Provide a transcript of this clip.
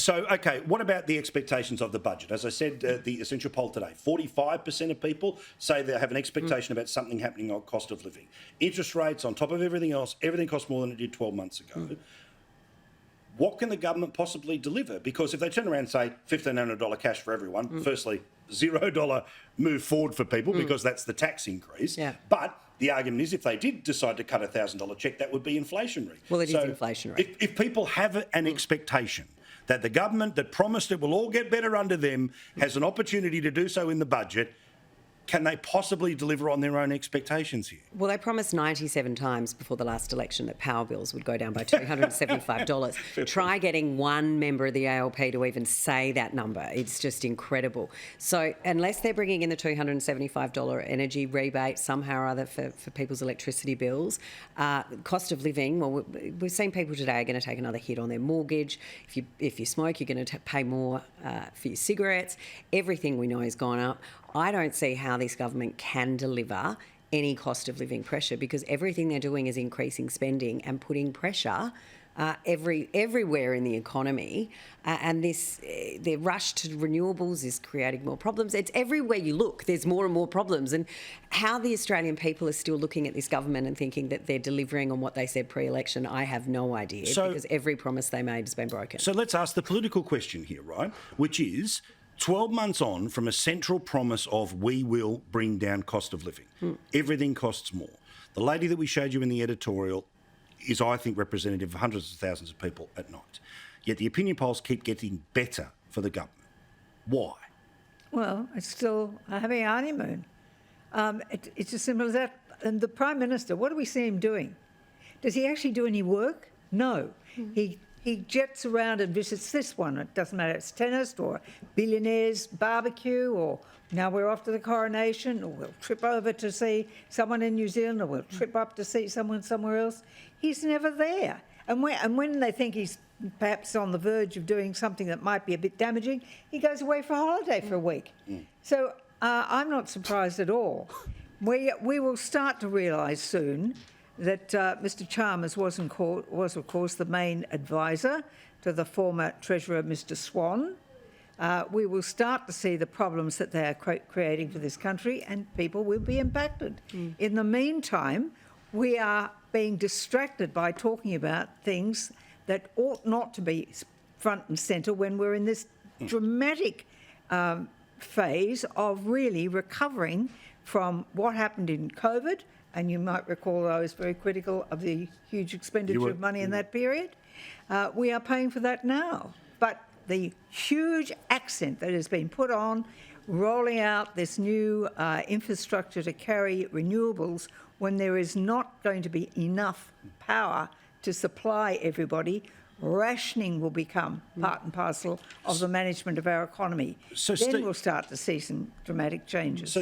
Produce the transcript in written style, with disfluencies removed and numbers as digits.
So, okay, what about the expectations of the budget? As I said, the Essential poll today, 45% of people say they have an expectation about something happening on cost of living. Interest rates, on top of everything else, everything costs more than it did 12 months ago. What can the government possibly deliver? Because if they turn around and say $1,500 cash for everyone, firstly, $0 move forward for people because that's the tax increase. Yeah. But the argument is if they did decide to cut a $1,000 cheque, that would be inflationary. Well, it is inflationary. If people have an expectation that the government that promised it will all get better under them has an opportunity to do so in the budget, can they possibly deliver on their own expectations here? Well, they promised 97 times before the last election that power bills would go down by $275. Try getting one member of the ALP to even say that number. It's just incredible. So unless they're bringing in the $275 energy rebate somehow or other for people's electricity bills, cost of living, well, we've seen people today are going to take another hit on their mortgage. If you smoke, you're going to pay more for your cigarettes. Everything we know has gone up. I don't see how this government can deliver any cost of living pressure because everything they're doing is increasing spending and putting pressure everywhere in the economy. And their rush to renewables is creating more problems. It's everywhere you look, there's more and more problems. And how the Australian people are still looking at this government and thinking that they're delivering on what they said pre-election, I have no idea because every promise they made has been broken. So let's ask the political question here, right? Which is, 12 months on from a central promise of we will bring down cost of living. Everything costs more. The lady that we showed you in the editorial is, I think, representative of hundreds of thousands of people at night. Yet the opinion polls keep getting better for the government. Why? Well, it's still a happy honeymoon. It's as simple as that. And the Prime Minister, what do we see him doing? Does he actually do any work? No. He jets around and visits this one. It doesn't matter, it's tennis or billionaires barbecue, or now we're off to the coronation, or we'll trip over to see someone in New Zealand, or we'll trip up to see someone somewhere else. He's never there. And when they think he's perhaps on the verge of doing something that might be a bit damaging, he goes away for a holiday for a week. So I'm not surprised at all. We will start to realise soon that Mr Chalmers was, of course, the main advisor to the former Treasurer, Mr Swan. We will start to see the problems that they are creating for this country, and people will be impacted. In the meantime, we are being distracted by talking about things that ought not to be front and centre when we're in this dramatic phase of really recovering from what happened in COVID. And you might recall I was very critical of the huge expenditure of money in that period. We are paying for that now. But the huge accent that has been put on rolling out this new infrastructure to carry renewables when there is not going to be enough power to supply everybody, rationing will become part and parcel of the management of our economy. Then we'll start to see some dramatic changes.